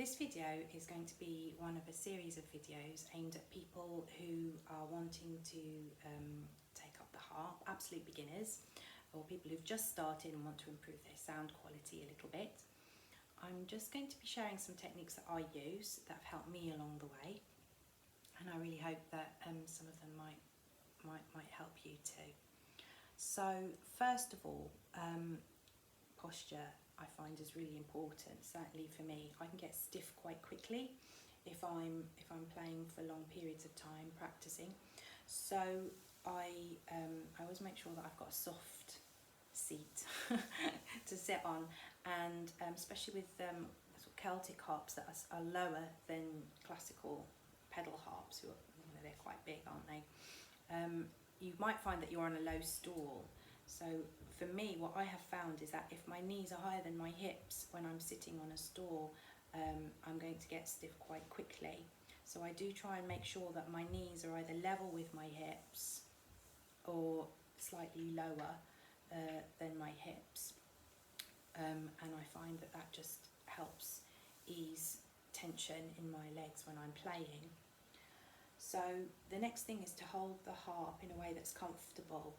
This video is going to be one of a series of videos aimed at people who are wanting to take up the harp, absolute beginners, or people who've just started and want to improve their sound quality a little bit. I'm just going to be sharing some techniques that I use that have helped me along the way, and I really hope that some of them might help you too. So first of all, posture I find is really important. Certainly for me, I can get stiff quite quickly if I'm playing for long periods of time practicing. So I always make sure that I've got a soft seat to sit on, and especially with sort of Celtic harps that are lower than classical pedal harps, who are, they're quite big, aren't they? You might find that you're on a low stool. So for me, what I have found is that if my knees are higher than my hips when I'm sitting on a stool, I'm going to get stiff quite quickly. So I do try and make sure that my knees are either level with my hips or slightly lower than my hips. And I find that that just helps ease tension in my legs when I'm playing. So the next thing is to hold the harp in a way that's comfortable.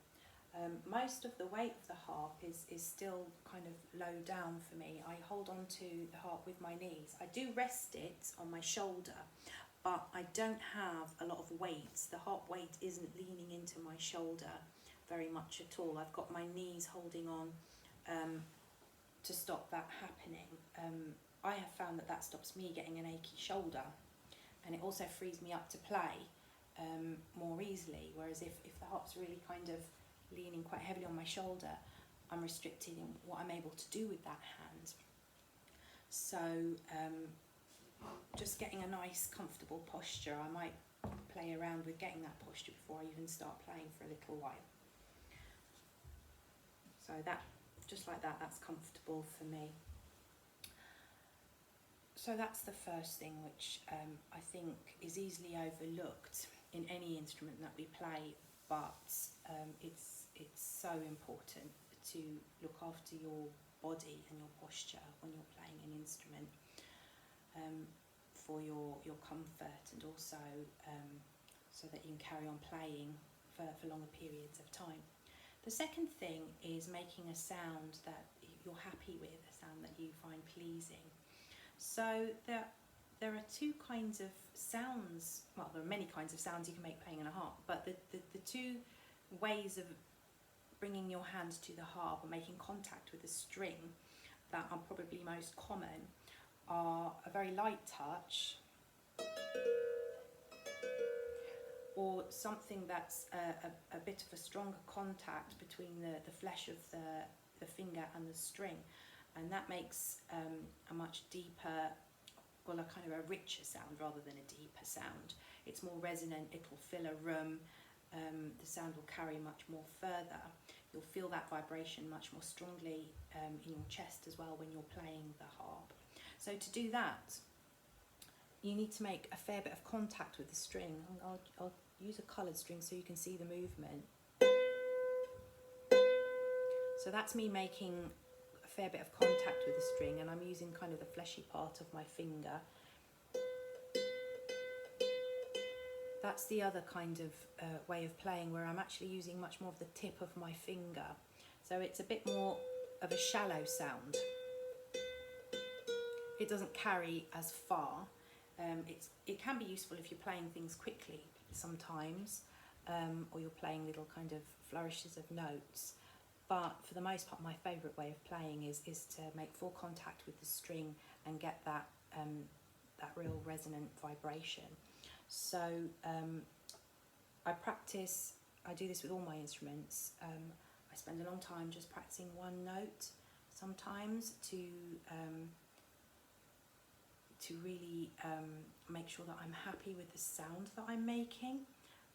Most of the weight of the harp is still kind of low down for me. I hold on to the harp with my knees. I do rest it on my shoulder, but I don't have a lot of weight. The harp weight isn't leaning into my shoulder very much at all. I've got my knees holding on to stop that happening. I have found that that stops me getting an achy shoulder, and it also frees me up to play more easily, whereas if the harp's really kind of leaning quite heavily on my shoulder, I'm restricted in what I'm able to do with that hand. So just getting a nice comfortable posture. I might play around with getting that posture before I even start playing for a little while. So that, just like that, that's comfortable for me. So that's the first thing, which I think is easily overlooked in any instrument that we play, but it's so important to look after your body and your posture when you're playing an instrument, for your comfort, and also so that you can carry on playing for longer periods of time. The second thing is making a sound that you're happy with, a sound that you find pleasing. So there are two kinds of sounds, well, there are many kinds of sounds you can make playing on a harp, but the two ways of bringing your hand to the harp or making contact with the string that are probably most common are a very light touch, or something that's a bit of a stronger contact between the flesh of the finger and the string, and that makes a much deeper, well, a kind of a richer sound rather than a deeper sound. It's more resonant, it'll fill a room, the sound will carry much more further. You'll feel that vibration much more strongly in your chest as well when you're playing the harp. So to do that, you need to make a fair bit of contact with the string. I'll use a coloured string so you can see the movement. So that's me making a fair bit of contact with the string, and I'm using kind of the fleshy part of my finger. That's the other kind of way of playing, where I'm actually using much more of the tip of my finger. So it's a bit more of a shallow sound. It doesn't carry as far. It can be useful if you're playing things quickly sometimes, or you're playing little kind of flourishes of notes. But for the most part, my favourite way of playing is to make full contact with the string and get that real resonant vibration. So I do this with all my instruments. I spend a long time just practicing one note sometimes to really make sure that I'm happy with the sound that I'm making,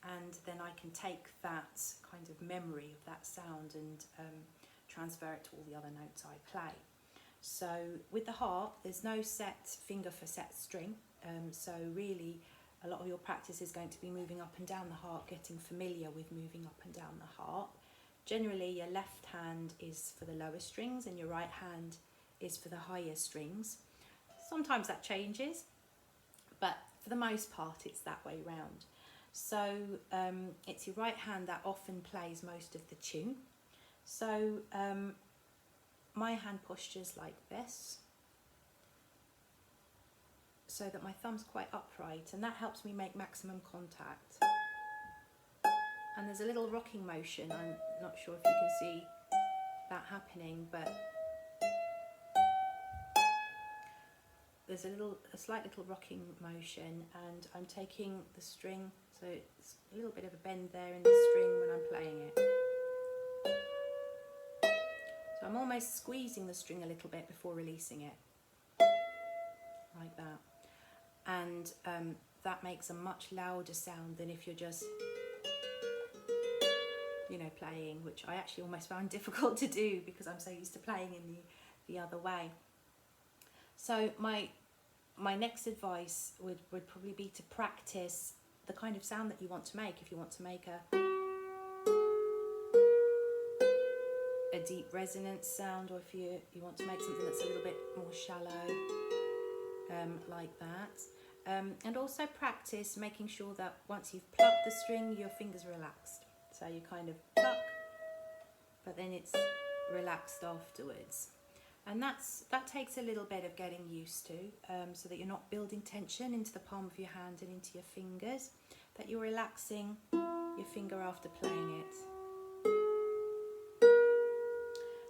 and then I can take that kind of memory of that sound and transfer it to all the other notes I play. So with the harp, there's no set finger for set string, so really a lot of your practice is going to be moving up and down the harp, getting familiar with moving up and down the harp. Generally your left hand is for the lower strings and your right hand is for the higher strings. Sometimes that changes, but for the most part it's that way round. So it's your right hand that often plays most of the tune. So my hand posture's like this, so that my thumb's quite upright, and that helps me make maximum contact. And there's a little rocking motion. I'm not sure if you can see that happening, but there's a slight little rocking motion, and I'm taking the string, so it's a little bit of a bend there in the string when I'm playing it. So I'm almost squeezing the string a little bit before releasing it, like that. And that makes a much louder sound than if you're just, you know, playing, which I actually almost found difficult to do because I'm so used to playing in the other way. So my next advice would probably be to practice the kind of sound that you want to make. If you want to make a deep resonance sound, or if you want to make something that's a little bit more shallow, like that. And also practice making sure that once you've plucked the string, your fingers are relaxed. So you kind of pluck, but then it's relaxed afterwards. And that takes a little bit of getting used to, so that you're not building tension into the palm of your hand and into your fingers, that you're relaxing your finger after playing it.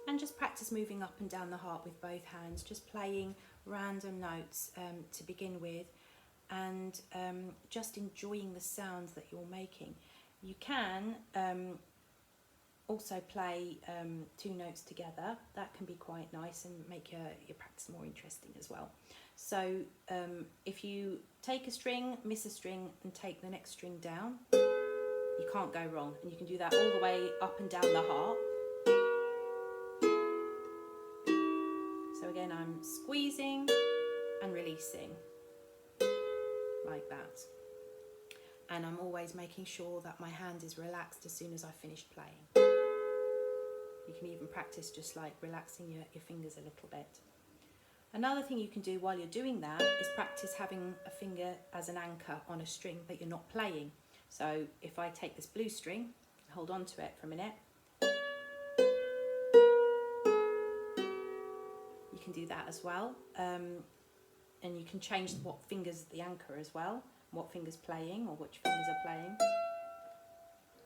And just practice moving up and down the harp with both hands, just playing random notes to begin with, and just enjoying the sounds that you're making. You can also play two notes together. That can be quite nice and make your practice more interesting as well. So if you take a string, miss a string, and take the next string down, you can't go wrong. And you can do that all the way up and down the harp. So again, I'm squeezing and releasing, like that. And I'm always making sure that my hand is relaxed as soon as I finished playing. You can even practice just like relaxing your fingers a little bit. Another thing you can do while you're doing that is practice having a finger as an anchor on a string that you're not playing. So if I take this blue string, hold on to it for a minute, you can do that as well. And you can change what finger's the anchor as well, what finger's playing or which fingers are playing.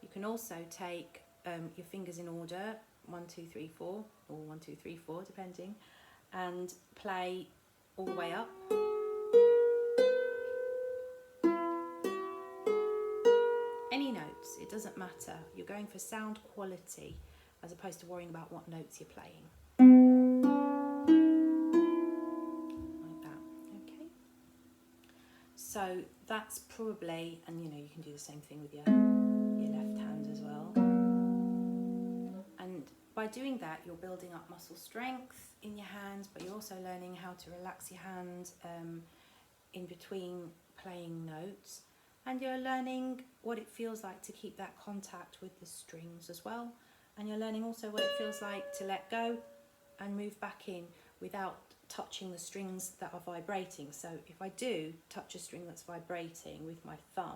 You can also take your fingers in order, 1, 2, 3, 4, or 1, 2, 3, 4, depending, and play all the way up. Any notes, it doesn't matter. You're going for sound quality as opposed to worrying about what notes you're playing. Like that, okay? So that's probably, and you know, you can do the same thing with your left hand as well. And by doing that, you're building up muscle strength in your hands, but you're also learning how to relax your hand in between playing notes. And you're learning what it feels like to keep that contact with the strings as well. And you're learning also what it feels like to let go and move back in without touching the strings that are vibrating. So if I do touch a string that's vibrating with my thumb,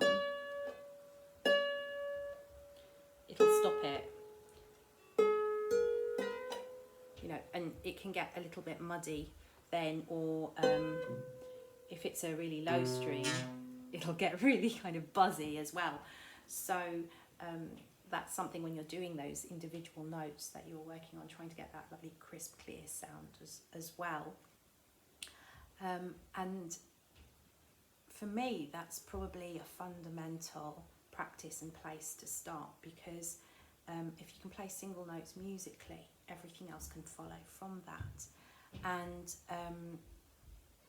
it'll stop it. You know, and it can get a little bit muddy then, or if it's a really low string, it'll get really kind of buzzy as well. So that's something when you're doing those individual notes that you're working on, trying to get that lovely crisp, clear sound as well. And for me, that's probably a fundamental practice and place to start, because if you can play single notes musically, everything else can follow from that. And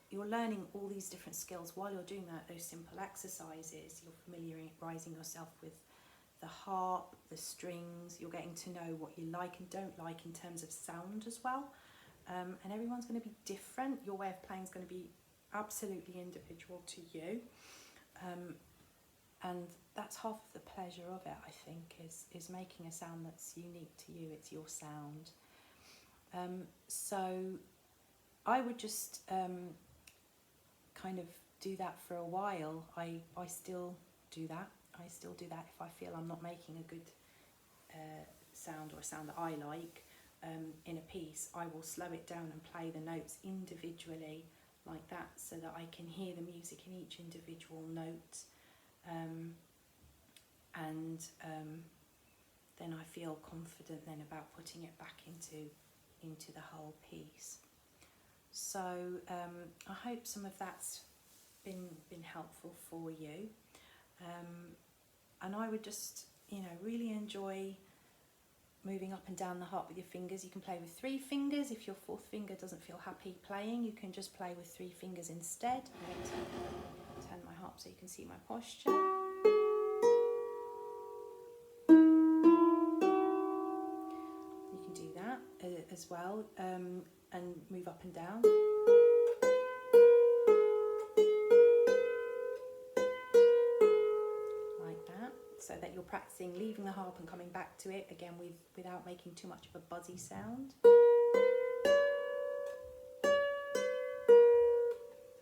you're learning all these different skills while you're doing those simple exercises. You're familiarising yourself with the harp, the strings. You're getting to know what you like and don't like in terms of sound as well. And everyone's going to be different. Your way of playing is going to be absolutely individual to you. And that's half of the pleasure of it, I think, is making a sound that's unique to you. It's your sound. So I would just kind of do that for a while. I still do that. I still do that if I feel I'm not making a good sound, or a sound that I like in a piece. I will slow it down and play the notes individually like that, so that I can hear the music in each individual note, and then I feel confident then about putting it back into the whole piece. So I hope some of that's been helpful for you, and I would just, you know, really enjoy moving up and down the harp with your fingers. You can play with 3 fingers. If your 4th finger doesn't feel happy playing, you can just play with 3 fingers instead. I'm going to turn my harp so you can see my posture. You can do that as well, and move up and down. So that you're practicing leaving the harp and coming back to it again without making too much of a buzzy sound. So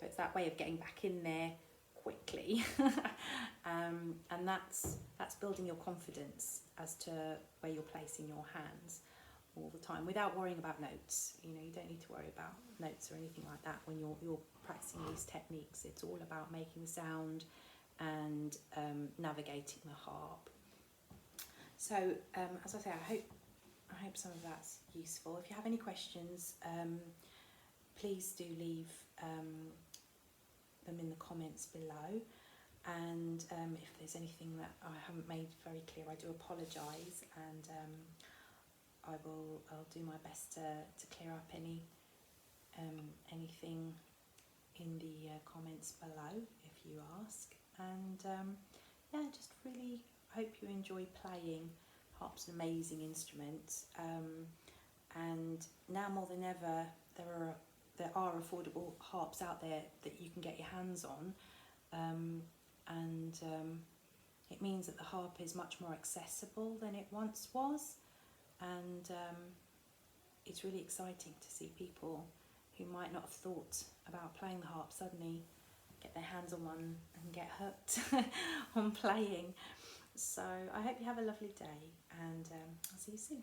it's that way of getting back in there quickly, and that's building your confidence as to where you're placing your hands all the time, without worrying about notes. You know, you don't need to worry about notes or anything like that when you're practicing these techniques. It's all about making the sound and navigating the harp. So as I say, I hope some of that's useful. If you have any questions, please do leave them in the comments below, and if there's anything that I haven't made very clear, I do apologise, and I'll do my best to clear up anything in the comments below if you ask. And yeah, just really hope you enjoy playing. Harp's an amazing instrument, and now more than ever there are affordable harps out there that you can get your hands on, and it means that the harp is much more accessible than it once was, and it's really exciting to see people who might not have thought about playing the harp suddenly get their hands on one and get hooked on playing. So I hope you have a lovely day, and I'll see you soon.